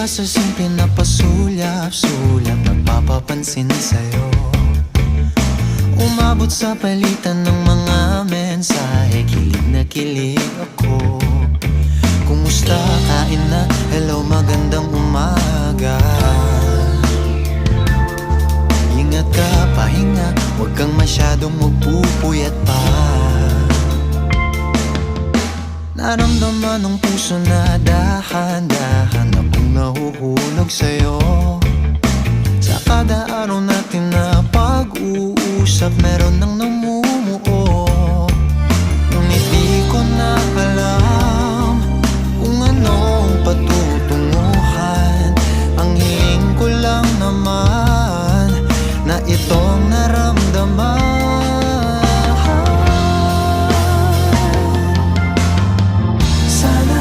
sa simple na pasulyap-sulyap, nagpapapansin sa'yo. Umabot sa palitan ng mga mensahe, kilig na kilig ako. Kumusta, kain na, hello, magandang umaga. Ingat ka, pahinga, huwag kang masyadong magpupuyat pa. Naramdaman ng puso na dahan-dahan akong nahuhulog sa'yo. Sa kada araw natin na pag-uusap, meron nang